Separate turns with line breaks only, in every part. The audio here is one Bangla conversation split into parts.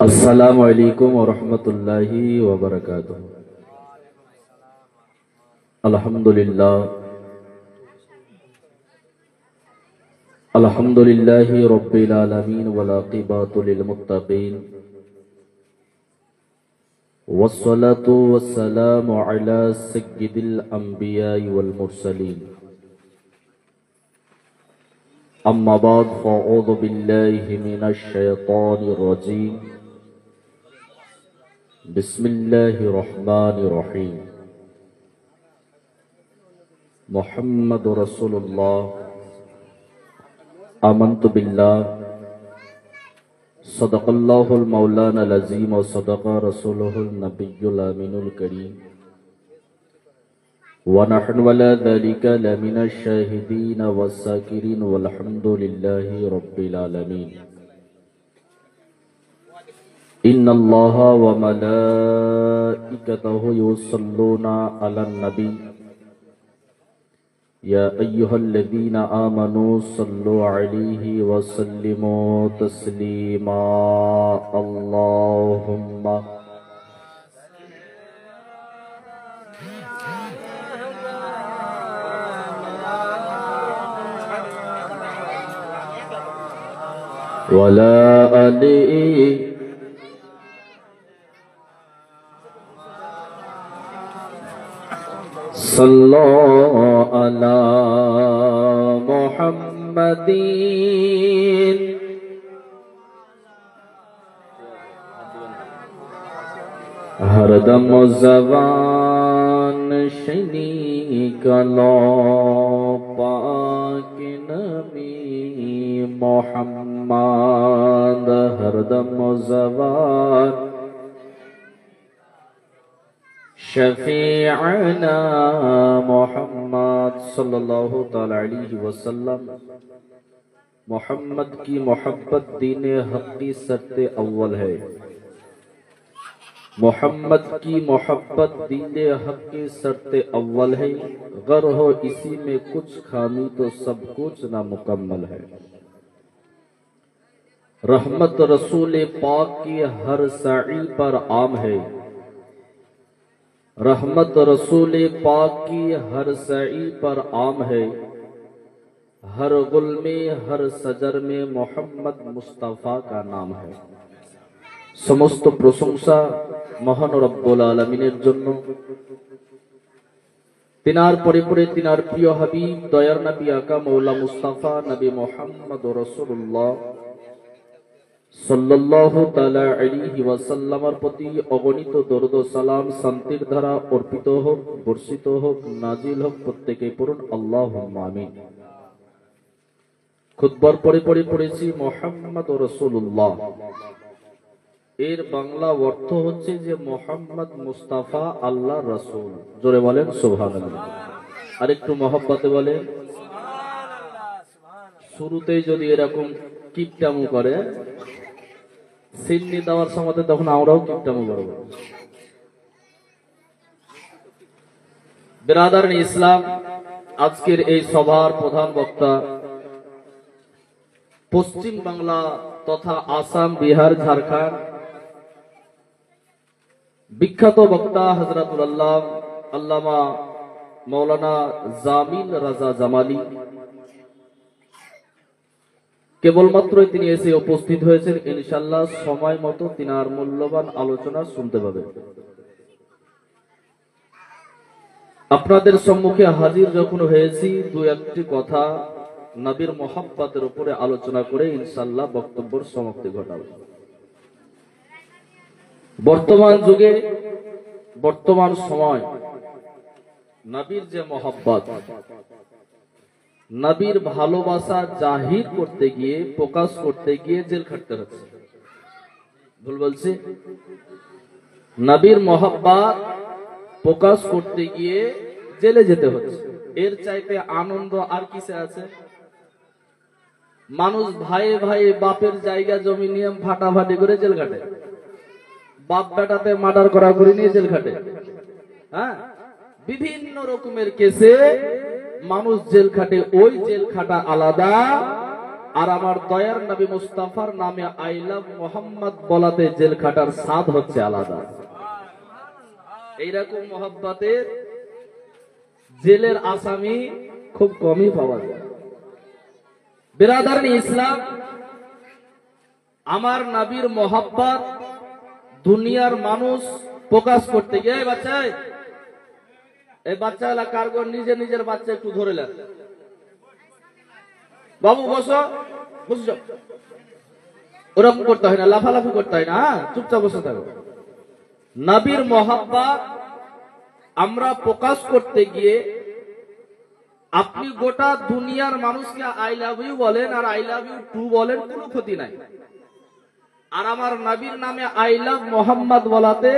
अस्सलामु अलैकुम वरहमतुल्लाहि वबरकातुह। अल्हम्दुलिल्लाह अल्हम्दुलिल्लाहि रब्बिल आलमीन वल आक़िबतु लिल मुत्तक़ीन वस्सलातु वस्सलामु अला सय्यिदिल अंबियाइ वल मुरसलीन। अम्मा बाद फ़अऊज़ु बिल्लाहि मिनश शैतानिर रजीम। बिस्मिल्लाहिर्रहमानिर्रहीम। मुहम्मदुर रसूलुल्लाह आमन्तु बिल्लाह सदक़ल्लाहुल मौलानाल अज़ीम व सदक़ा रसूलुहुन नबियुल अमीनुल करीम व नहनु अला ज़ालिका लमिनश शाहिदीन वस्साकिरीन वल्हम्दुलिल्लाहि रब्बिल आलमीन। इन्नल्लाहा व मलाइकतहु युसल्लूना अलन नबी या अय्युहल्लज़ीना आमनू सल्लु अलैहि व सल्लिमू तस्लीमा। अल्लाहुम्मा वला अली सल्लो अला मुहम्मदीन हरदम ज़बान शनी कलो पाक नबी मोहम्मद हरदम ज़बान शफीअना मोहम्मद सल्लल्लाहु तआला अलैहि वसल्लम। मोहम्मद की मोहब्बत दीन हक़ की शर्ते अव्वल है। मोहम्मद की मोहब्बत दीन हक़ की शर्ते अव्वल है। गर हो इसी में कुछ खामी तो सब कुछ नामुकम्मल है। रहमत रसूल पाक की हर साई पर आम है। रहमत रसूल पाक की हर साई पर आम है। हर गुल में हर सजर में मोहम्मद मुस्तफ़ा का नाम है। समस्त प्रशंसा महान रब्बुल आलमीनेर जन्य। तिनार परिपुरे तिनार प्रिय हबीब दयार नबी आका मौला मुस्तफ़ा नबी मोहम्मद रसूलुल्लाह सल्लल्लाहु ताला अलैहि वसल्लमेर प्रति अगणित दरुद सालाम शांतिर धारा अर्पित होक बर्षित होक नाजिल होक प्रत्येके पढ़ुन अल्लाहुम्मा आमीन। खुतबार परे परे पड़ेছি मोहम्मद रसूलुल्लाह। एर बांगला अर्थ होच्छे जे मोहम्मद मुस्ताफा आल्लाहर रसूल। जोरे बोलेन सुबहानाल्लाह। आरेकटु मोहब्बते बोलेन शुरूतेई जदि एरकम किपटामो करे सिन्नी देওয়ার সময় তখন আমরাও কিপটামো করব। বিরাদার ইসলাম, আজকের এই সভার প্রধান বক্তা পশ্চিম বাংলা তথা আসাম বিহার ঝাড়খণ্ড বিখ্যাত বক্তা হযরতুল আল্লামা মাওলানা জামিল রাজা জামালি। কেবলমাত্রই তিনি এসে উপস্থিত হয়েছেন। ইনশাআল্লাহ সময় মতো তিনার মূল্যবান আলোচনা শুনতে পাবেন। আপনাদের সম্মুখে হাজির যখন হয়েছি দু একটি কথা নবীর মোহাব্বতের উপরে আলোচনা করে ইনশাআল্লাহ বক্তব্যের সমাপ্তি ঘটাবো। বর্তমান যুগে বর্তমান সময় নবীর যে মোহাব্বত, নবীর ভালোবাসা জাহির করতে গিয়ে প্রকাশ করতে গিয়ে জেল খাটতে হচ্ছে। ভুল বলছি? নবীর মোহাব্বত প্রকাশ করতে গিয়ে জেলে যেতে হচ্ছে। এর চাইতে আনন্দ আর কিসে আছে? মানুষ ভাইয়ে ভাইয়ে বাপের জায়গা জমি নিয়ে ফাটাফাটি করে জেল খাটে। বাপ বেটাতে মার্ডার করা করে নিয়ে জেল খাটে। হ্যাঁ, বিভিন্ন রকমের কেসে মানুষ জেল খাটে। ওই জেল খাটা আলাদা, আর আমার দয়ার নবী মুস্তাফার নামে আই লাভ মোহাম্মদ বলাতে জেল খাটার স্বাদ হচ্ছে আলাদা। এইরকম মোহাব্বতের জেলের আসামি খুব কমই পাওয়া যায়। বিরাদার ইসলাম, আমার নবীর মোহাব্বত দুনিয়ার মানুষ প্রকাশ করতে গিয়ে এই বাচ্চা এলাকার নিজের বাচ্চা একটু ধরে নেন, বাবু বসো, বুঝছো, ওরকম করতে হয় না, লাফালাফি করতে হয় না, চুপচাপ বসে থাকো। নবীর মোহাব্বত আমরা প্রকাশ করতে গিয়ে আপনি গোটা দুনিয়ার মানুষকে আই লাভ ইউ বলেন আর আই লাভ ইউ টু বলেন, কোনো ক্ষতি নাই। আর আমার নবীর নামে আই লাভ মোহাম্মদ বলাতে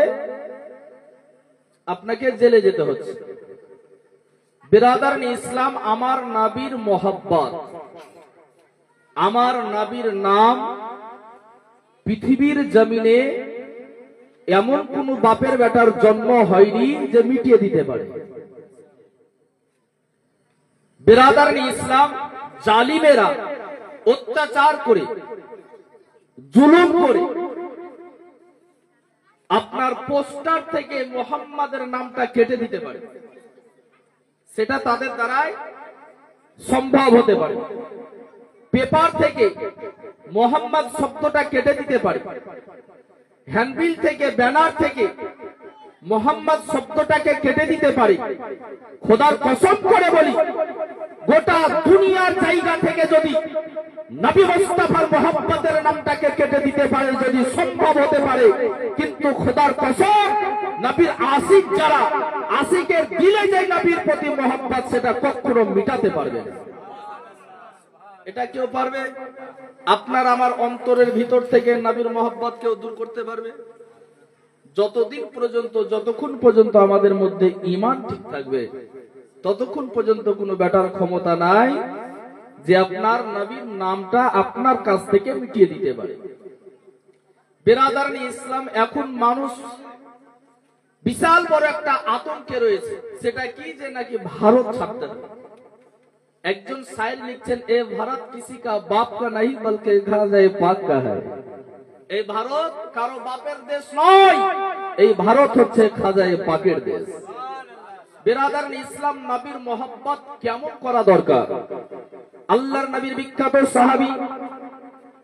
আপনাকে জেলে যেতে হচ্ছে। বিরাদার ইসলাম, আমার নবীর মোহাব্বত, আমার নবীর নাম পৃথিবীর জমিনে এমন কোন বাপের বেটার জন্ম হয়নি যে মিটিয়ে দিতে পারে। বিরাদার ইসলাম, জালিমেরা অত্যাচার করে জুলুম করে আপনার পোস্টার থেকে মোহাম্মদের নামটা কেটে দিতে পারে, সেটা তাদের দ্বারাই সম্ভব হতে পারে। পেপার থেকে মোহাম্মদ শব্দটা কেটে দিতে পারে, হ্যান্ডবিল থেকে, ব্যানার থেকে মোহাম্মদ শব্দটাকে কেটে দিতে পারে। খোদার কসম করে বলি, গোটা দুনিয়ার জায়গা থেকে যদি নবী মুস্তাফার মোহাম্মদের নামটাকে কেটে দিতে পারে, যদি সম্ভব হতে পারে, কিন্তু খোদার কসম নবীর আশিক যারা, আশিকের দিলে যে নবীর প্রতি মোহাম্মদ, সেটা কখনো মিটাতে পারবে না। এটা কেউ পারবে? আপনার আমার অন্তরের ভিতর থেকে নবীর মোহাম্মদ কেউ দূর করতে পারবে? যতদিন পর্যন্ত, যতক্ষণ পর্যন্ত আমাদের মধ্যে ঈমান ঠিক থাকবে, ততক্ষণ পর্যন্ত কোনো বেটার ক্ষমতা নাই যে আপনার নবীর নামটা আপনার কাছ থেকে মিটিয়ে দিতে পারে। বিরাদারান ইসলাম, এখন মানুষ বিশাল বড় একটা আতঙ্কে রয়েছে। সেটা কি? যে নাকি ভারত ছাড়তে হবে। একজন শায়ের লিখছেন, এ ভারত কিসি কা বাপ কা নাহি বলকে খাজায়ে পাক কা হ্যায়। এই ভারত কারো বাপের দেশ নয়, এই ভারত হচ্ছে খাজায়ে পাকের দেশ। বিরাদারান ইসলাম, নবীর মোহাব্বত কেমন করা দরকার? আল্লাহর নবীর বিখ্যাত সাহাবী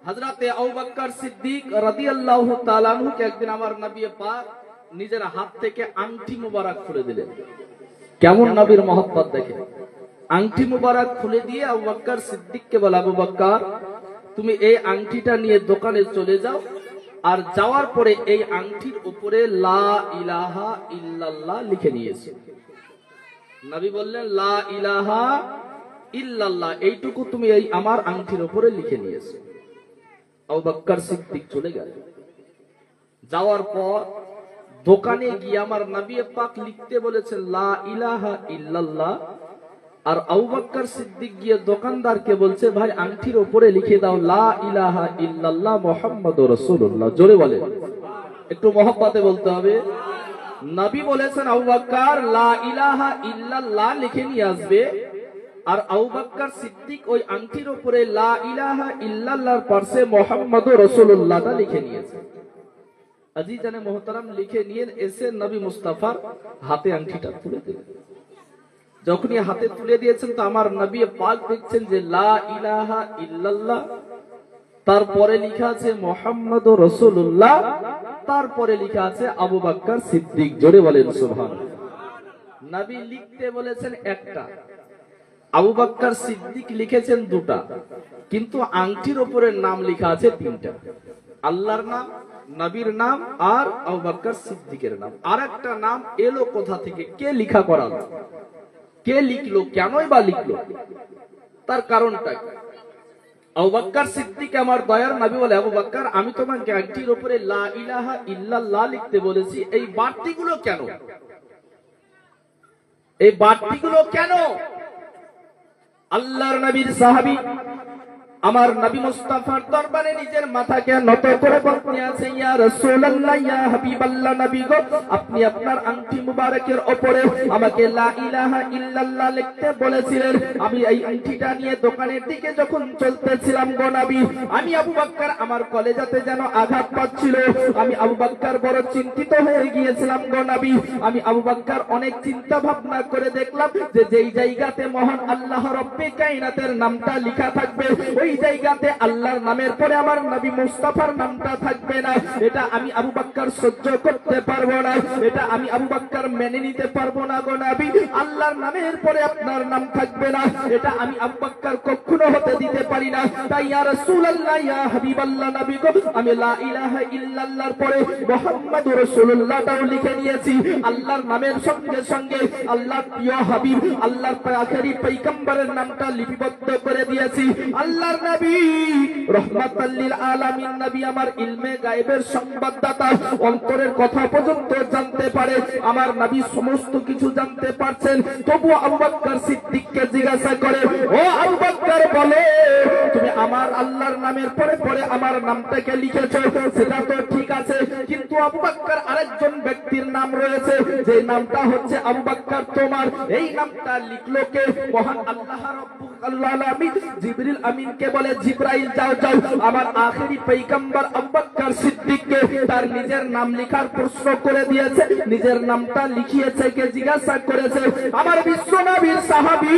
হযরতে আবু বকর সিদ্দিক রাদিয়াল্লাহু তাআলা আনহুকে একদিন আমার নবী পাক নিজের হাত থেকে আংটি মুবারক খুলে দিলেন। কেমন নবীর মোহাব্বত দেখেন। আংটি মুবারক খুলে দিয়ে আবু বকর সিদ্দিককে বলে, আবু বকর, তুমি এই আংটিটা নিয়ে দোকানে চলে যাও, আর যাওয়ার পরে এই আংটির উপরে লা ইলাহা ইল্লাল্লাহ লিখে নিয়ে এসো। নবী বললেন, লা ইলাহা ইল্লাল্লাহ এইটুকু তুমি এই আমার আংটির উপরে লিখে নিয়ে এসো। আবু বকর সিদ্দিক চলে গেলেন। যাওয়ার পর দোকানে গিয়ে আমার নবী পাক লিখতে বলেছেন লা ইলাহা ইল্লাল্লাহ, আর আবু বকর সিদ্দিক গিয়ে দোকানদারকে বলছে, ভাই আংটির উপরে লিখে দাও লা ইলাহা ইল্লাল্লাহ মুহাম্মাদুর রাসূলুল্লাহ। জোরে বলে, একটু মহব্বতে বলতে হবে। নবী বলেছেন আবু বকর লা ইলাহা ইল্লাল্লাহ লিখে নিয়ে আসবে, আর আবু বকর সিদ্দিক ওই আংটির উপরে লা ইলাহা ইল্লাল্লাহর পাশে মুহাম্মাদুর রাসূলুল্লাহটা লিখে নিয়েছে। আজিজানে মুহতারাম, লিখে নিয়ে এসে নবী মুস্তাফার হাতে আংটিটা তুলে দিলেন। যখনই হাতে তুলে দিয়েছেন তো আমার নবী পাক দেখছেন যে লা ইলাহা ইল্লাল্লাহ, তারপরে লেখা আছে মুহাম্মাদুর রাসূলুল্লাহ, তারপরে লেখা আছে আবু বকর সিদ্দিক। জোরে বলেন সুবহানাল্লাহ। নবী লিখতে বলেছেন একটা, আবু বকর সিদ্দিক লিখেছেন দুটা, কিন্তু আংটির উপরে নাম লেখা আছে তিনটা। আল্লাহর নাম, নবীর নাম, আর আবু বকর সিদ্দিকের নাম। আর একটা নাম এলো কোথা থেকে? কে লিখা করালো? কে লিখলো? কেনই বা লিখলো? তার কারণটা কি? আবু বকর সিদ্দিক আমার দয়ার নবী বলে, আবু বকর, আমি তোমাকে আংটির উপরে লা ইলাহা ইল্লাল্লাহ লিখতে বলেছি, এই বাড়তিগুলো কেন? এই বাড়তিগুলো কেন? আল্লাহর নবীর সাহাবী আমার নবী মুস্তাফার দরবারে নিজের মাথাকে নত করে বলতে আছে, ইয়া রাসূলুল্লাহ, ইয়া হাবিবাল্লাহ, নবী গো, আপনি আপনার আংটি মুবারকের উপরে আমাকে লা ইলাহা ইল্লাল্লাহ লিখতে বলেছিলেন। আমি এই আংটিটা নিয়ে দোকানের দিকে যখন চলতেছিলাম গো নবী, আমি আবু বকর আমার কলেজাতে যেন আঘাত পাচ্ছিল। আমি আবু বকর বড় চিন্তিত হয়ে গিয়েছিলাম গো নবী। আমি আবু বকর অনেক চিন্তা ভাবনা করে দেখলাম যে যেই জায়গাতে মহান আল্লাহ রব্বে কায়নাতের নামটা লেখা থাকবে, ওই জায়গাতে আল্লাহর নামের পরে আমার নবী মুস্তাফার নামটা থাকবে না। এটা আমি আবু বকর সহ্য করতে পারবো না, এটা আমি আবু বকর মেনে নিতে পারবো না গো নবী। আল্লাহর নামের পরে আপনার নাম থাকবে না, এটা আমি আবু বকর কখনো হতে দিতে পারি না। তাই ইয়া রাসূলুল্লাহ, ইয়া হাবিবাল্লাহ, নবী গো, আমি লা ইলাহা ইল্লাল্লাহর পরে মুহাম্মাদুর রাসূলুল্লাহটাও লিখে নিয়েছি। আল্লাহর নামের সঙ্গে সঙ্গে আল্লাহর প্রিয় হাবিব, আল্লাহর আখেরি পয়গম্বরের নামটা লিপিবদ্ধ করে দিয়েছি। আল্লাহর নবী রহমাতাল লিল আলামিন, নবী আমার ইলমে গায়েবের সংবাদদাতা, অন্তরের কথা পর্যন্ত জানতে পারে। আমার নবী সমস্ত কিছু জানতে পারছেন। তবু আবু বকর সিদ্দিককে জিজ্ঞাসা করে, ও আবু বকর, বলো তুমি আমার আল্লাহর নামের পরে পরে আমার নামটাকে লিখেছো, সেটা তো ঠিক আছে, কিন্তু আবু বকর আরেকজন ব্যক্তির নাম রয়েছে, যে নামটা হচ্ছে আবু বকর তোমার, এই নামটা লিখলো কে? মহান আল্লাহ রাব্বুল আলামিন জিবরিল আমিনকে বলে, জিবরাইল যাও যাও আমার আখেরি পয়গম্বর আবু বকর সিদ্দিককে তার নিজের নাম লেখার প্রশ্ন করে দিয়েছে। নিজের নামটা লিখিয়েছে কে জিজ্ঞাসা করেছে। আমার বিশ্ব নবীর সাহাবী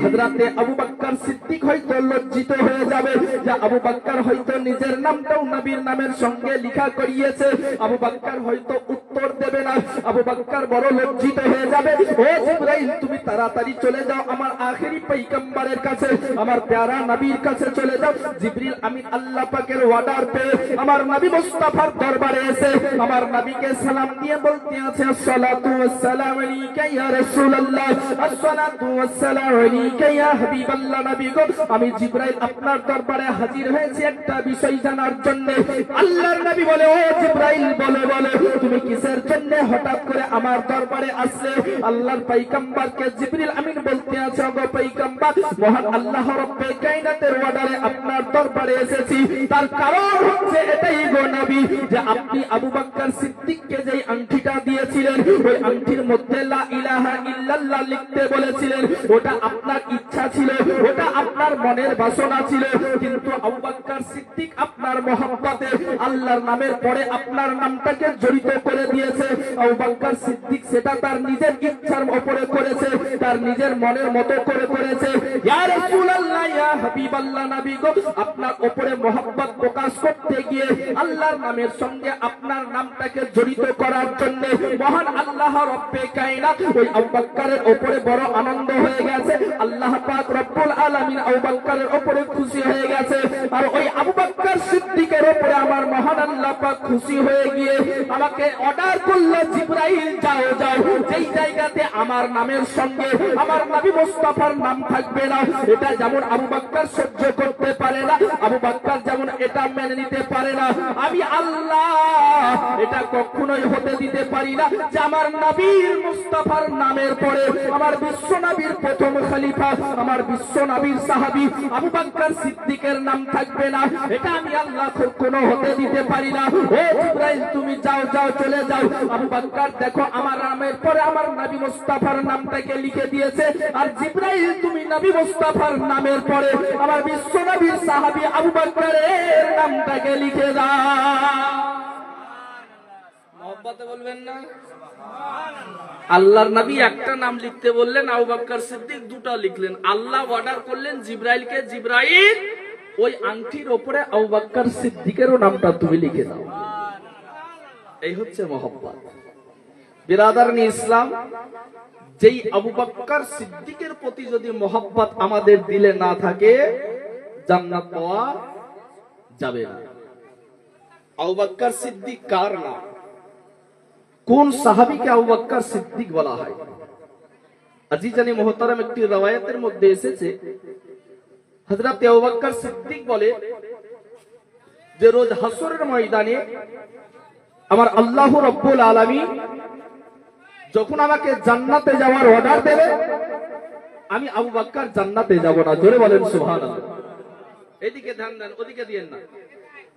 হযরতে আবু বকর সিদ্দিক হয়তো লজ্জিত হয়ে যাবে যে আবু বকর হয়তো নিজের নামটাও নবীর নামের সঙ্গে লেখা করিয়েছে। আবু বকর হয়তো উত্তর দেবে না, আবু বকর বড় লজ্জিত হয়ে যাবে। ও জিবরাইল, তুমি তাড়াতাড়ি চলে যাও আমার আখেরি পয়গম্বরের কাছে, আমার প্যারা নবীর কাছে চলে যাও। জিবরিল আমিন আল্লাহ পাকের অর্ডার পেয়ে আমার নবী মুস্তাফার দরবারে এসে আমার নবীকে সালাম দিয়ে বলতে আছে, আসসালাতু ওয়াসসালামু আলাইকা ইয়া রাসূলুল্লাহ, আসসালাতু ওয়াসসালামু আলাইকা ইয়া হাবিবাল্লাহ, নবী গো, আমি জিবরাইল আপনার দরবারে হাজির হয়েছি একটা বিষয় জানার জন্য। আল্লাহর নবী বলে, ও জিবরাইল, বলো বলো তুমি কিসের জন্য হঠাৎ করে আমার দরবারে আসলে? আল্লাহর পয়গম্বরকে জিবরিল আমিন বলতে আছে, ওগো পয়গম্বর, মহান আল্লাহ রব্বে কায়নাতের অর্ডারে আপনার দরবারে এসেছি। তার কারণ হচ্ছে এটাই গো নবী, যে আপনি আবু বকর সিদ্দিককে যেই আংটিটা দিয়েছিলেন, ওই আংটির মধ্যে লা ইলাহা ইল্লাল্লাহ লিখতে বলেছিলেন। ওটা আপনার ইচ্ছা ছিল, ওটা আপনার মনের বাসনা ছিল, কিন্তু আবু বকর সিদ্দিক আপনার মহব্বতে আল্লাহর নামের পরে আপনার নামটাকে জড়িত করে দিয়েছে। আবু বকর সিদ্দিক সেটা তার নিজের ইচ্ছার উপরে করেছে, তার নিজের মনের মতো করে করেছে। ইয়া রাসূলুল্লাহ, ইয়া হাবিবাল্লাহ, নবী গো, আপনার উপরে মহব্বত প্রকাশ করতে গিয়ে আল্লাহর নামের সঙ্গে আপনার নামটাকে জড়িত করার জন্য মহান আল্লাহ রব্বে কায়নাত ওই আবু বকরের উপরে বড় আনন্দ হয়ে গেছে। আল্লাহ পাক রব্বুল আলামিন আবু বকরের উপরে খুশি হয়ে গেছে। আর ওই আবু বকর সিদ্দিকের উপরে আমার মহান আল্লাহ পাক খুশি হয়ে গিয়ে আমাকে অর্ডার করলো, জিবরাইল যাও যাও, যেই জায়গাতে আমার নামের সঙ্গে আমার নবী মুস্তাফার নাম থাকবে না, এটা যেমন আবু বকর সহ্য করতে পারে না, আবু বকর যেমন এটা মেনে নিতে পারে না, আমি আল্লাহ এটা কখনোই হতে দিতে পারি না যে আমার নবীর মুস্তাফার নামের পরে আমার বিশ্ব নবীর প্রথম খলিফা, আমার বিশ্ব নবীর সাহাবী আবু বকর সিদ্দিকের নাম থাকবে না। এটা আমি আল্লাহ কখনো হতে দিতে পারি না। ও জিবরাইল, তুমি যাও যাও, চলে যাও। আবু বকর দেখো আমার নামের পরে আমার নবী মুস্তাফার নামটাকে লিখে দিয়েছে। আর জিবরাইল, তুমি নবী মুস্তাফার নামের পরে আমার বিশ্ব নবীর সাহাবী আবু বকরের নামটাকে লিখে দাও। মহব্বতে বলবেন না? আল্লাহর নবী একটা নাম লিখতে বললেন, আবু বকর সিদ্দিক দুটো লিখলেন। আল্লাহ অর্ডার করলেন জিবরাইলকে, জিবরাইল ওই আংটির উপরে আবু বকর সিদ্দিকেরও নামটা তুমি লিখে দাও। এই হচ্ছে মহব্বত। বিরাদারনি ইসলাম, যেই আবু বকর সিদ্দিকের প্রতি যদি মহব্বত আমাদের দিলে না থাকে, জান্নাত পাওয়া যাবে না। আবু বকর সিদ্দিক কার নাম? কোন সাহাবীকে আবু বকর সিদ্দিক বলা হয়? আজিজানি মুহতারাম, একটি রওয়ায়াতের মধ্যে এসেছে হযরত আবু বকর সিদ্দিক বলে যে রোজ হাসরের ময়দানে আমার আল্লাহ রাব্বুল আলামিন যখন আমাকে জান্নাতে যাওয়ার অর্ডার দেবে, আমি আবু বকর জান্নাতে যাব না। জোরে বলেন সুবহানাল্লাহ। এদিকে ধ্যান দেন, ওদিকে দিয়েন না।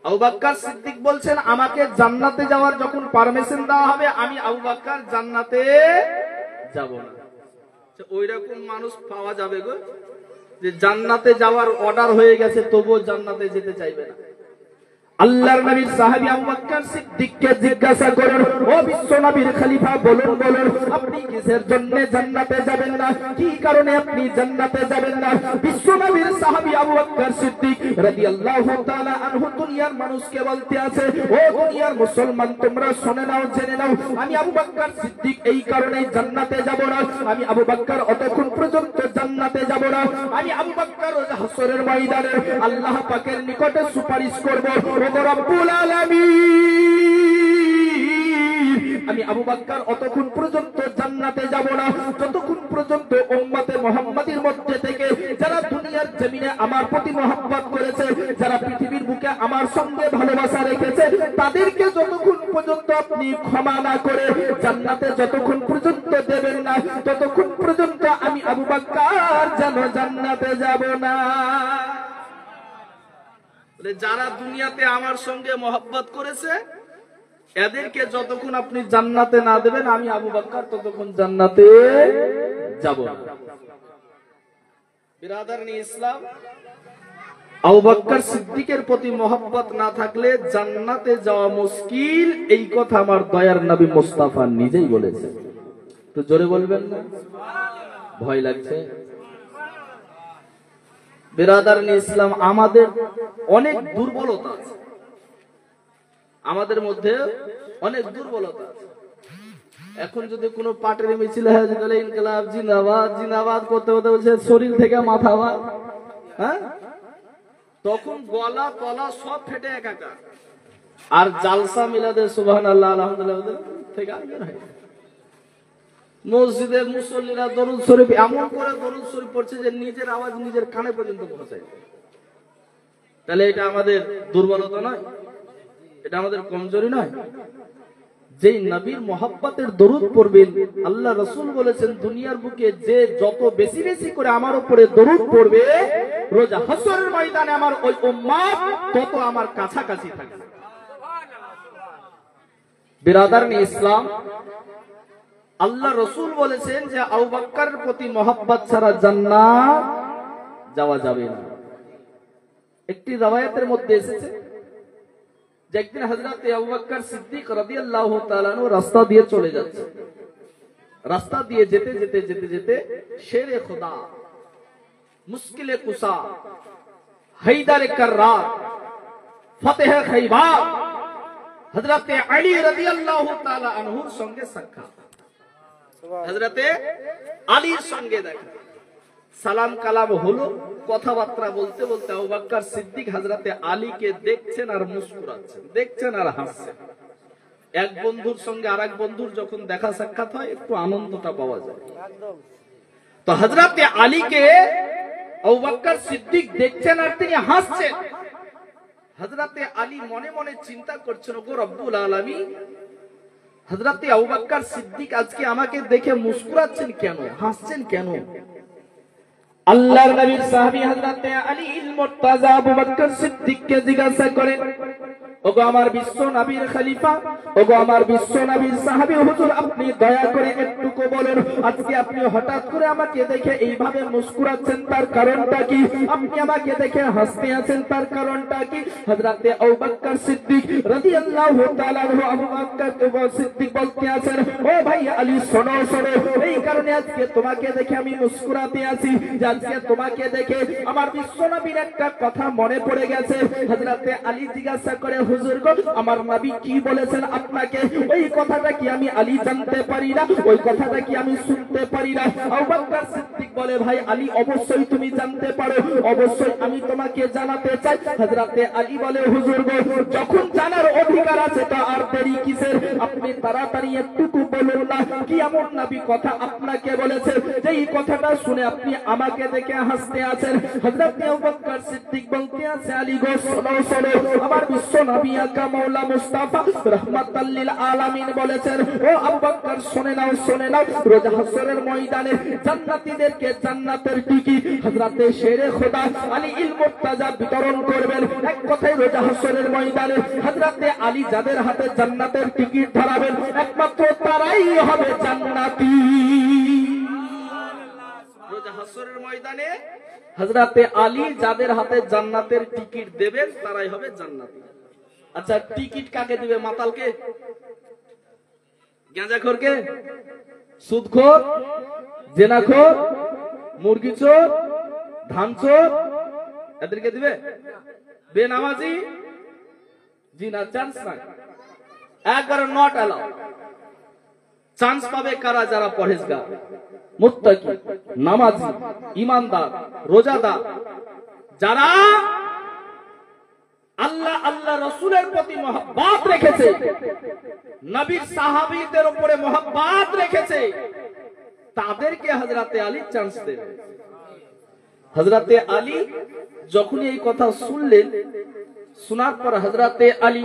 আবু বকর সিদ্দিক বলছেন আমাকে জান্নাতে যাওয়ার যখন পারমিশন দেওয়া হবে আমি আবু বকর জান্নাতে যাব না। ওইরকম মানুষ পাওয়া যাবে গো যে জান্নাতে যাওয়ার অর্ডার হয়ে গেছে তবুও জান্নাতে যেতে চাইবে না। আল্লাহর নবীর সাহাবী আবু বকর সিদ্দিককে জিজ্ঞাসা করেন, ও বিশ্ব নবীর খলিফা বলুন বলুন আপনি কিসের জন্য জান্নাতে যাবেন না, কি কারণে আপনি জান্নাতে যাবেন না? বিশ্ব নবীর সাহাবী আবু বকর সিদ্দিক রাদিয়াল্লাহু তাআলা আনহু দুনিয়ার মানুষকে বলতে আছে, ও দুনিয়ার মুসলমান তোমরা শুনে নাও জেনে নাও, আমি আবু বকর সিদ্দিক এই কারণে জান্নাতে যাব না, আমি আবু বকর অতক্ষণ পর্যন্ত জান্নাতে যাব না, আমি আবু বকর হাসরের ময়দানে আল্লাহ পাকের নিকটে সুপারিশ করব, রব্বুল আলামিন আমি আবু বকর অতক্ষণ পর্যন্ত জান্নাতে যাব না যতক্ষণ পর্যন্ত উম্মতে মুহাম্মাদীর মধ্যে থেকে যারা দুনিয়ার জমিনে আমার প্রতি মহব্বত করেছে, যারা পৃথিবীর বুকে আমার সঙ্গে ভালোবাসা রেখেছে, তাদেরকে যতক্ষণ পর্যন্ত আপনি ক্ষমা না করে জান্নাতে যতক্ষণ পর্যন্ত দেবেন না ততক্ষণ পর্যন্ত আমি আবু বকর যেন জান্নাতে যাব না। যারা দুনিয়াতে আমার সঙ্গে মহব্বত করেছে এদেরকে যতক্ষণ আপনি জান্নাতে না দেবেন আমি আবু বকর ততক্ষণ জান্নাতে যাব না। বিরাদারনি ইসলাম, আবু বকর সিদ্দিকের প্রতি মহব্বত না থাকলে জান্নাতে যাওয়া মুশকিল, এই কথা আমার দয়ার নবী মুস্তাফা নিজেই বলেছে। তো জোরে বলবেন না? ভয় লাগছে? বিরাদারনি ইসলাম, আমাদের অনেক দুর্বলতা আছে, আমাদের মধ্যে অনেক দুর্বলতা আছে। এখন যদি কোনো পাটের মিছিল হয় তাহলে ইনকিলাব জিন্দাবাদ জিন্দাবাদ করতে করতে বলছে শরীর থেকে মাথা ভাত, হ্যাঁ, তখন গলা তলা সব ফেটে একাকার। আর জালসা মিলাদে সুবহানাল্লাহ আলহামদুলিল্লাহ থেকে মসজিদে মুসল্লিরা দরুদ শরীফ এমন করে দরুদ শরীফ পড়ছে যে নিজের আওয়াজ নিজের কানে পর্যন্ত পৌঁছায়। তাহলে এটা আমাদের দুর্বলতা নয়, এটা আমাদের কমজোরি নয়। যেই নবীর মহব্বতের দরুদ পড়বেন, আল্লাহ রাসূল বলেছেন দুনিয়ার বুকে যে যত বেশি বেশি করে আমার উপরে দরুদ পড়বে রোজ হাসরের ময়দানে আমার ওই উম্মত তত আমার কাছাকাছি থাকবে। বিরাদারনি ইসলাম, আল্লাহ রাসূল বলেছেন যে আবু বকরের প্রতি মহব্বত ছাড়া জান্নাত যাওয়া যাবে না। একটি riwayতের মধ্যে এসেছে যে একদিন হযরত আবু বকর সিদ্দিক রাদিয়াল্লাহু তাআলা আনহু রাস্তা দিয়ে চলে যাচ্ছে, রাস্তা দিয়ে যেতে যেতে যেতে যেতে শেরে খুদা, মুশকিলে কুসা, হায়দারে কাররার, ফতেহে খাইবার হযরত আলী রাদিয়াল্লাহু তাআলা আনহুর সঙ্গে সাক্ষাৎ। হযরত আলীর সঙ্গে দেখা, সালাম কালাম হলো, কথাবার্তা বলতে বলতে আবু বকর সিদ্দিক হযরত আলীকে দেখছেন আর মুস্কুরাচ্ছেন, দেখছেন আর হাসছেন। এক বন্ধুর সঙ্গে আরেক বন্ধুর যখন দেখা সাক্ষাৎ হয় একটু আনন্দটা পাওয়া যায়। তো হযরত আলীকে আবু বকর সিদ্দিক দেখছেন আর তিনি হাসছেন। হযরত আলী মনে মনে চিন্তা করছেন, গো রব্বুল আলামিন, হযরত আবু বকর সিদ্দিক আজকে আমাকে দেখে মুস্কুরাচ্ছেন কেন, হাসছেন কেন? আল্লাহর নবীর সাহাবী হযরত আলী মুর্তাজা আবু বকর সিদ্দিককে জিজ্ঞাসা করেন, ওগো আমার বিশ্ব নবীর খলিফা, ওগো আমার বিশ্ব নবীর সাহাবী হুজুর, আপনি দয়া করে একটুকু বলুন আজকে আপনি হঠাৎ করে আমাকে দেখে এইভাবে মুস্কুরাচ্ছেন তার কারণটা কি? আপনি আমাকে দেখে হাসতে আছেন তার কারণটা কি? হযরত আবু বকর সিদ্দিক রাদিয়াল্লাহু তাআলা আনহু আবু বকর সিদ্দিক বলতে আছেন, ও ভাই আলী শোনো শোনো, এই কারণে আজকে তোমাকে দেখে আমি মুস্কুরাতে আছি যে আজকে তোমাকে দেখে আমার বিশ্ব নবীর একটা কথা মনে পড়ে গেছে। হযরত আলী জিজ্ঞাসা করে, হুজুর গো, আমার নবী কি বলেছেন আপনাকে? ওই কথাটা কি আমি আলী জানতে পারি না? ওই কথাটা কি আমি শুনতে পারি না? আবু বকর সিদ্দিক বলে, ভাই আলী অবশ্যই তুমি জানতে পারো, অবশ্যই আমি তোমাকে জানাতে চাই। হযরত আলী বলে, হুজুর গো, যখন জানার অধিকার আছে তা আর দেরি কিসের? আপনি আপনি তাড়াতাড়ি একটুকু বলুন না কি এমন নবী কথা আপনাকে বলেছে যে এই কথাটা শুনে আপনি আমাকে দেখে হাসতে আছেন। হযরত আবু বকর সিদ্দিক বলতে আছে আলী গো শোনো শোনো, আমার বিশ্ব নবী আকা মাওলা মুস্তাফা রাহমাতাল লিল আলামিন বলেছেন, ও আবু বকর শুনে নাও শুনে নাও, রোজ হাসরের ময়দানে জান্নাতীদেরকে জান্নাতের টিকিট হযরত শেরে খোদা আলী ইল মুর্তাজা বিতরণ করবেন। এক কথায় রোজ হাসরের ময়দানে হযরত আলী যাদের হাতে জান্নাতের টিকিট ধরাবেন একমাত্র তারাই হবে জান্নাতি। রোজ হাসরের ময়দানে হযরত আলী যাদের হাতে জান্নাতের টিকিট দেবেন তারাই হবে জান্নাতি। আচ্ছা টিকিট কাকে দিবে? মাতালকে, গাঁজাখোরকে, সুদখোর, জেনাখোর, মুরগিচোর, ধানচোর এদেরকে দিবে? বেনামাজি? জি না, চান্স নাই, একবার নট অ্যালাউ। চান্স পাবে কারা? যারা পরহেজগার, মুত্তাকি, নামাজি, ঈমানদার, রোজাদার, যারা আল্লাহ আল্লাহ রাসূলের প্রতি মহব্বত রেখেছে, নবীর সাহাবীদের উপরে মহব্বত রেখেছে, তাদেরকে হযরতে আলী চান্স দেবে। হযরতে আলী যখন এই কথা শুনলেন, শোনার পর হযরতে আলী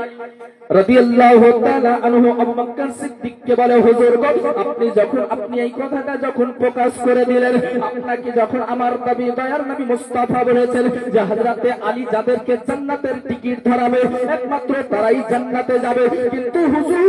রাদিয়াল্লাহু তাআলা আনহু আবু বকর সিদ্দিককে বলে, হুজুর গো আপনি এই কথাটা যখন প্রকাশ করে দিলেন, আপনাকে যখন আমার নবী দয়ার নবী মুস্তাফা বলেছেন যে হযরতে আলী যাদেরকে জান্নাতের টিকিট ধরাবে একমাত্র তারাই জান্নাতে যাবে, কিন্তু হুজুর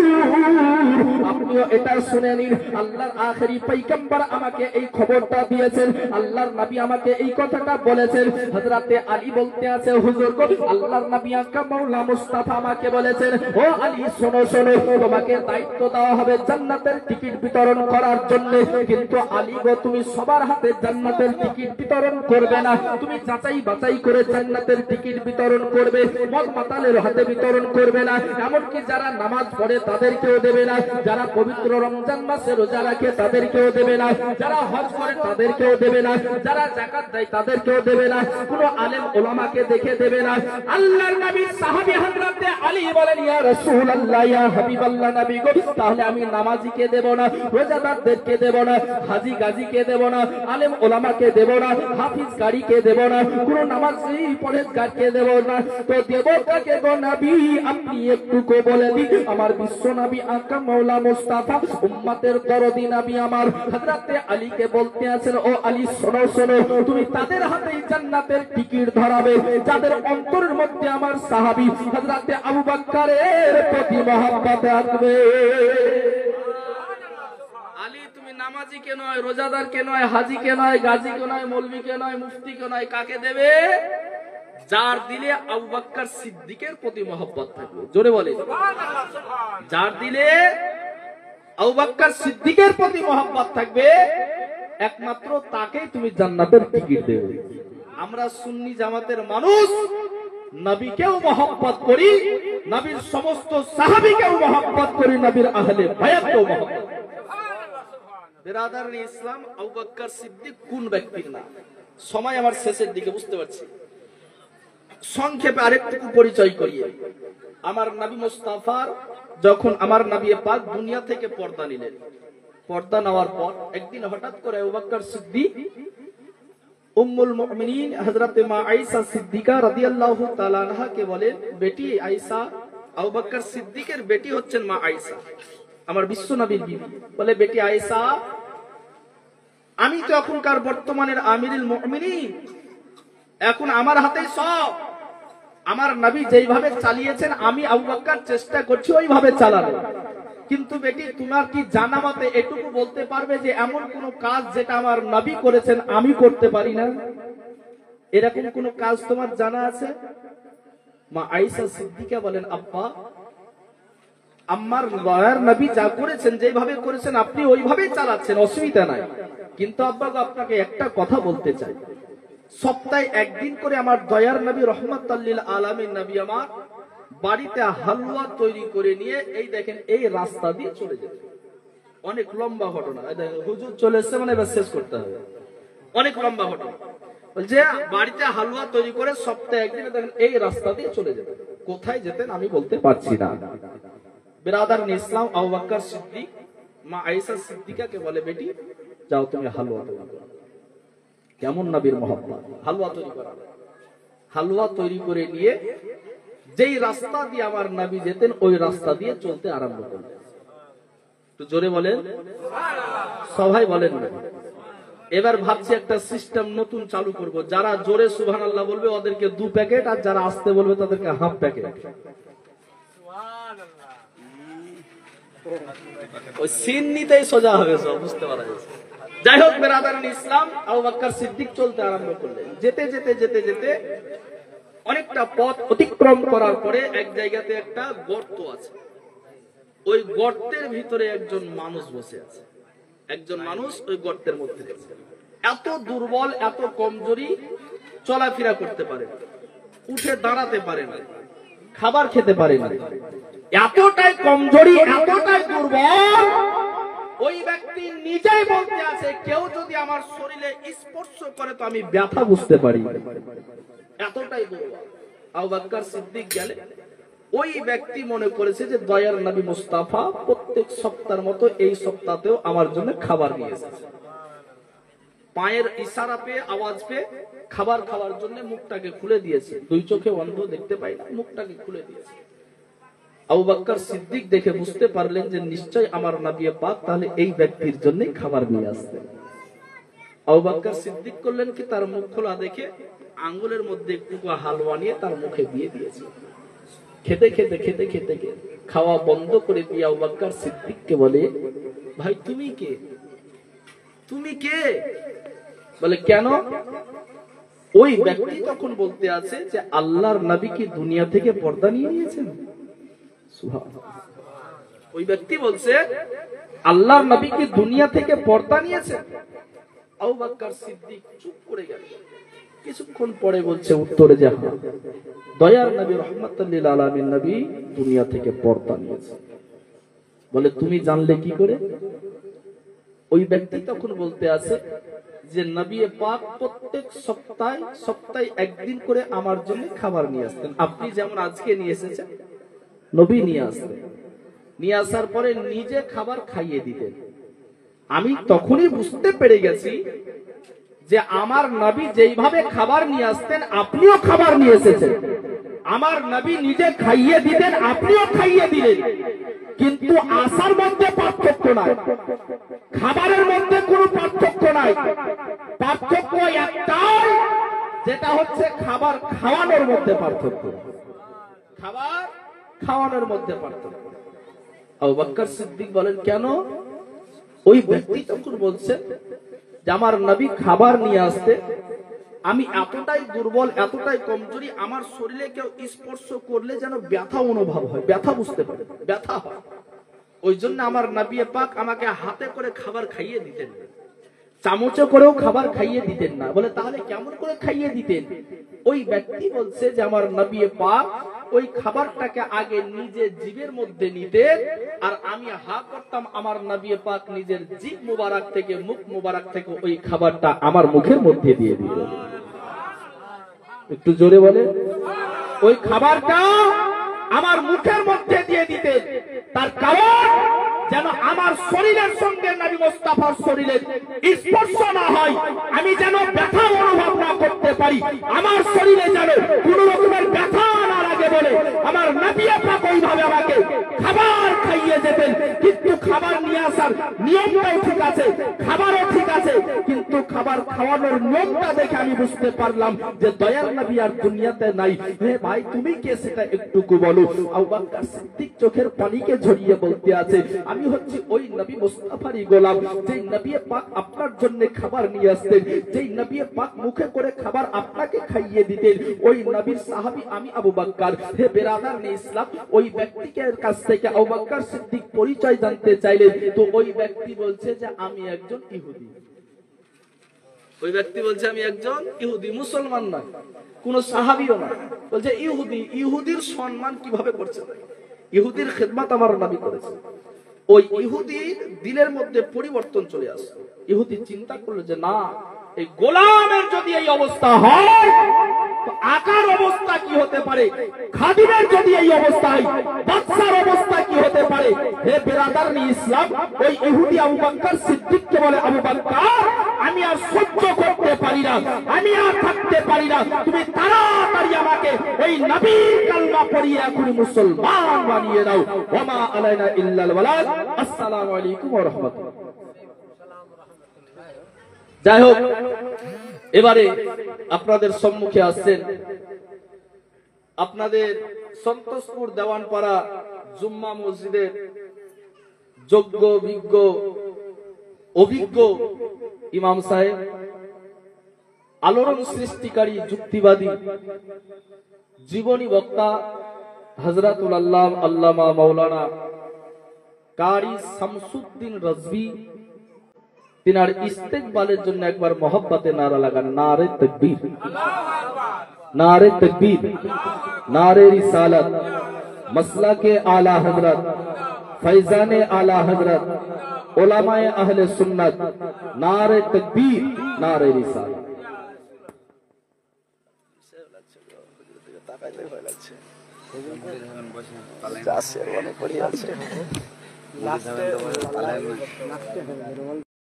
আপনিও এটা শুনে নিন, আল্লাহর আখেরি পয়গম্বর আমাকে এই খবরটা দিয়েছেন, আল্লাহর নবী আমাকে এই কথাটা বলেছেন। হযরতে আলী বলতে আছে, হুজুর গো আল্লাহর নবী আকা মাওলা মুস্তাফা আমাকে বলেছেন, ও আলী শোনো শোনো, তোমাকে দায়িত্ব দেওয়া হবে জান্নাতের টিকিট বিতরণ করার জন্য, কিন্তু আলী গো তুমি সবার হাতে জান্নাতের টিকিট বিতরণ করবে না, তুমি যাচাই বাছাই করে জান্নাতের টিকিট বিতরণ করবে, মদ মাতালের হাতে বিতরণ করবে না, এমনকি যারা নামাজ পড়ে তাদেরকেও দেবে না, যারা পবিত্র রমজান মাসে রোজা রাখে তাদেরকেও দেবে না, যারা হজ করে তাদেরকেও দেবে না, যারা যাকাত দেয় তাদেরকেও দেবে না, কোনো আলেম ওলামাকে দেখে দেবে না। আল্লাহর নবী সাহাবী হযরতে আলী বলেন, ইয়া রাসূলুল্লাহ ইয়া হাবিবাল্লাহ নবী গো, তাহলে আমি নামাজিকে দেব না, রোজাদারদেরকে দেব না, হাজী গাজীকে দেব না, আলেম ওলামাকে দেব না, হাফিজ কারীকে দেব না, কোন নামাজি পরহেজগারকে দেব না, তো দেব কাকে গো নবী? আপনি একটুকু বলে দিন। আমার বিশ্ব নবী আকা মাওলা মুস্তাফা উম্মতের দরদি নবী আমার হযরতে আলীকে বলতে আছেন, ও আলী শোনো শোনো, তুমি তাদের হাতেই জান্নাতের টিকিট ধরাবে যাদের অন্তরের মধ্যে আমার সাহাবী হযরতে আবু বকরের প্রতি মহব্বত আসবে। আলী তুমি নামাজিকে নয়, রোজাদারকে নয়, হাজীকে নয়, গাজীকে নয়, মৌলভীকে নয়, মুফতিকে নয়, কাকে দেবে? যার দিলে আবু বকর সিদ্দিকের প্রতি মহব্বত থাকবে। জোরে বলে যার দিলে আবু বকর সিদ্দিকের প্রতি মহব্বত থাকবে একমাত্র তাকেই তুমি জান্নাতের টিকিট দেবে। আমরা সুন্নি জামাতের মানুষ নবীকেও মহব্বত করি, নবীর সমস্ত সাহাবীকেও মহব্বত করি, নবীর আহলে বায়াতকেও মহব্বত করি। বিরাদার ইসলাম, আবু বকর সিদ্দিক কোন ব্যক্তির নাম? সময় আমার শেষের দিকে, বুঝতে পারছি। সংক্ষেপে আরেকটু পরিচয় করিয়ে, আমার নবী মুস্তাফার যখন আমার নবী পাক দুনিয়া থেকে পর্দা নিলেন, পর্দা নেওয়ার পর একদিন হঠাৎ করে আবু বকর সিদ্দিক উম্মুল মুমিনিন হযরত মা আয়েশা সিদ্দিকা রাদিয়াল্লাহু তাআলা আনহাকে বলেন, বেটি আয়েশা, আবু বকর সিদ্দিকের বেটি হচ্ছেন মা আয়েশা, আমার বিশ্ব নবীর বিবি। বলে, বেটি আয়েশা, আমি তো এখনকার বর্তমানের আমিরুল মুমিনিন, এখন আমার হাতেই সব। আমার নবী যেইভাবে চালিয়েছেন আমি আবু বকর চেষ্টা করছি ওইভাবে চালানো। কিন্তু বেটি তোমার কি জানা মতে এটুকু বলতে পারবে যে এমন কোন কাজ যেটা আমার নবী করেছেন আমি করতে পারি না? এরকম কোন কাজ তোমার জানা আছে? মা আয়েশা সিদ্দিকা বলেন, আব্বা, আমার দয়ার নবী যা করেছেন যেভাবে করেছেন আপনি ওইভাবেই চালাচ্ছেন, অসুবিধা নাই। কিন্তু আব্বা আপনাকে একটা কথা বলতে চাই, সপ্তাহে একদিন করে আমার দয়ার নবী রহমাতুল লিল আলামিন নবী আমার বাড়িতে হালুয়া তৈরি করে নিয়ে এই দেখেন এই রাস্তা দিয়ে চলে যেত। অনেক লম্বা ঘটনা, হুজুর চলে এসছে মানে এবার শেষ করতে হবে, অনেক লম্বা ঘটনা। যে বাড়িতে হালুয়া তৈরি করে সপ্তাহে একদিন দেখেন এই রাস্তা দিয়ে চলে যেতেন। কোথায় যেতেন আমি বলতে পারছি না। बिरादर इस्लाम अबू बकर सिद्दीक মা আয়েশা সিদ্দিকাকে বলে, বেটি যাও তুমি হালুয়া তৈরি করো। কেমন নবীর মহব্বত, হালুয়া তৈরি করা। হালুয়া তৈরি করে নিয়ে যেই রাস্তা দিয়ে আমার নবী যেতেন ওই রাস্তা দিয়ে চলতে আরম্ভ করলেন। একটু জোরে বলেন সুবহানাল্লাহ। সবাই বলেন না। এবার ভাবছি একটা সিস্টেম নতুন চালু করব, যারা জোরে সুবহানাল্লাহ বলবে ওদেরকে 2 প্যাকেট, আর যারা আস্তে বলবে তাদেরকে হাফ প্যাকেট। ওই সিন নিতেই সোজা হবে, সব বুঝতে পারা যাচ্ছে। যাই হোক বিরাদারান ইসলাম, আবু বকর সিদ্দিক চলতে আরম্ভ করলেন। যেতে যেতে যেতে যেতে অনেকটা পথ অতিক্রম করার পরে এক জায়গাতে একটা গর্ত আছে। ওই গর্তের ভিতরে একজন মানুষ বসে আছে। একজন মানুষ ওই গর্তের মধ্যে আছে। এত দুর্বল, এত কমজোরি, চলাফেরা করতে পারে না, উঠে দাঁড়াতে পারে না, খাবার খেতে পারে না, এতটাই কমজোরি, এতটাই দুর্বল। ওই ব্যক্তি নিজেই বলতে আছে, কেউ যদি আমার শরীরে স্পর্শ করে তো আমি ব্যথা বুঝতে পারি, এতটাই দুর্বল। আবু বকর সিদ্দিক গেলে ওই ব্যক্তি মনে করেছে যে দয়ার নবী মুস্তাফা প্রত্যেক সপ্তাহের মতো এই সপ্তাহেও আমার জন্য খাবার নিয়ে এসেছে। পায়ের ইশারা পেয়ে, আওয়াজ পেয়ে খাবার খাওয়ার জন্য মুখটাকে খুলে দিয়েছে। 2 চোখে অন্ধ, দেখতে পাই না, মুখটাকে খুলে দিয়েছে। আবু বকর সিদ্দিক দেখে বুঝতে পারলেন যে নিশ্চয় আমার নবী পাক তাহলে এই ব্যক্তির জন্য খাবার নিয়ে আসতেন। আবু বকর সিদ্দিক করলেন কি, তার মুখ খোলা দেখে আঙ্গুলের মধ্যে একটু হালুয়া নিয়ে তার মুখে দিয়ে দিয়েছে। খেতে খেতে খেতে খেতে খাওয়া বন্ধ করে দিয়ে আবু বকর সিদ্দিককে বলে, ভাই তুমি কে? তুমি কে? বলে কেন? ওই ব্যক্তি তখন বলতে আছে যে আল্লাহর নবী কি দুনিয়া থেকে পর্দা নিয়ে নিয়েছেন? ওই ব্যক্তি বলছে আল্লাহর নবী কি দুনিয়া থেকে পর্দা নিয়েছেন? আবু বকর সিদ্দিক চুপ করে গেল। কিছুক্ষণ পরে বলছে উত্তরে, যে হ্যাঁ, দয়ার নবী রাহমাতুল লিল আলামিন নবী দুনিয়া থেকে পর্দা নিয়েছেন। বলে তুমি জানলে কি করে? ওই ব্যক্তি তখন বলতে আছে যে নবী পাক প্রত্যেক সপ্তাহে একদিন করে আমার জন্য খাবার নিয়ে আসতেন। আপনি যেমন আজকে নিয়ে এসেছেন, নবী নিয়ে আসতেন। নিয়ে আসার পরে নিজে খাবার খাইয়ে দিতেন। আমি তখনই বুঝতে পেরে গেছি যে আমার নবী যেইভাবে খাবার নিয়ে আসতেন আপনিও খাবার নিয়ে এসেছেন। আমার নবী নিজে খাইয়ে দিতেন, আপনিও খাইয়ে দিলেন, কিন্তু আসার মধ্যে পার্থক্য নাই, খাবারের মধ্যে কোনো পার্থক্য নাই। পার্থক্য একটাই, যেটা হচ্ছে খাবার খাওয়ানোর মধ্যে পার্থক্য। খাবার খাওয়ানোর মধ্যে পার্থক্য। আবু বকর সিদ্দিক বলেন কেন? ওই ব্যক্তি তখন বলছে যে আমার নবী খাবার নিয়ে আসতে, আমি এতটাই দুর্বল, এতটাই কমজোরি, আমার শরীরে কেউ স্পর্শ করলে যেন ব্যথা অনুভব হয়, ব্যথা বুঝতে পারে, ব্যথা হয়। ওই জন্য আমার নবী পাক আমাকে হাতে করে খাবার খাইয়ে দিতেন, চামচে করেও খাবার খাইয়ে দিতেন না। বলে তাহলে কেমন করে খাইয়ে দিতেন? ওই ব্যক্তি বলছে যে আমার নবী পাক ওই খাবারটাকে আগে নিজে জিভের মধ্যে নিতেন, আর আমি হা করতাম, আমার নবী পাক নিজের জিভ মুবারক থেকে, মুখ মুবারক থেকে ওই খাবারটা আমার মুখের মধ্যে দিয়ে দিতেন। একটু জোরে বলে। ওই খাবারটা আমার মুখের মধ্যে দিয়ে দিতেন, তার কারণ যেন আমার শরীরের সঙ্গে নবী মুস্তাফার শরীরের স্পর্শ না হয়, আমি যেন ব্যথা অনুভব না করতে পারি, আমার শরীরে যেন কোন রকমের ব্যথা না লাগে বলে আমার নবী পাক ওইভাবে আমাকে খাবার খাইয়ে যেতেন। কিন্তু খাবার নিয়ে আসার নিয়মটাও ঠিক আছে, খাবারও ঠিক আছে, কিন্তু খাবার খাওয়ানোর নিয়মটা দেখে আমি বুঝতে পারলাম যে দয়ার নবী আর দুনিয়াতে নাই। হে ভাই তুমি কে সেটা একটুকু বলো। আবু বকর সিদ্দিক চোখের পানিকে ঝরিয়ে বলতে আছে, আমি হচ্ছি ওই নবী মুস্তাফারই গোলাম, যেই নবী পাক আপনার জন্য খাবার নিয়ে আসতেন, যেই নবী পাক মুখে করে খাবার আপনাকে খাইয়ে দিতেন, ওই নবীর সাহাবী আমি আবু বকর। হে বিরাদার ইসলাম, ওই ব্যক্তির কাছ থেকে আবু বকর সিদ্দিক পরিচয় জানতে চাইলেন, তো ওই ব্যক্তি বলছে যে আমি একজন ইহুদি। ওই ব্যক্তি বলছে আমি একজন ইহুদি, মুসলমান নয়, কোন সাহাবীও নয়। বলছে ইহুদি। ইহুদির সম্মান কিভাবে করছে? ইহুদির খেদমত আমার নবী করেছে। ওই ইহুদির দিলের মধ্যে পরিবর্তন চলে আসে। ইহুদি চিন্তা করলো যে না, এই গোলামের যদি এই অবস্থা হয় তো আকার অবস্থা কি হতে পারে, খাদিমের যদি এই অবস্থা হয় বাদশার অবস্থা কি হতে পারে। হে বেরাদার ইসলাম, ওই ইহুদি আবু বকর সিদ্দিককে বলে, আবু বকর আমি আর সহ্য করতে পারি না, আমি আর থাকতে পারি না, তুমি তাড়াতাড়ি আমাকে ওই নবী কালমা পড়িয়ে এখন মুসলমান বানিয়ে দাও। ওমা আলাইনা ইল্লাল বালাগ। আসসালামু আলাইকুম ওয়া রাহমাতুল্লাহ। যাই হোক, এবারে আপনাদের সম্মুখে আসছেন আপনাদের সন্তোষপুর দেওয়ানপাড়া জুম্মা মসজিদের যোগ্য বিজ্ঞ অভিজ্ঞ ইমাম সাহেব, আলোড়ন সৃষ্টিকারী যুক্তিবাদী জীবনী বক্তা হযরতুল আল্লামা মাওলানা কারি শামসুদ্দিন রাজভী, তিনার ইস্তেকবালের জন্য একবার মহব্বতে নারা লাগান, নারে তাকবীর, নারে তাকবীর, নারে রিসালাত, মাসলাকে আলা হযরত, ফৈজানে আলা হযরত, উলামায়ে আহলে সুন্নাত, নারে তাকবীর, নারে রিসালাত।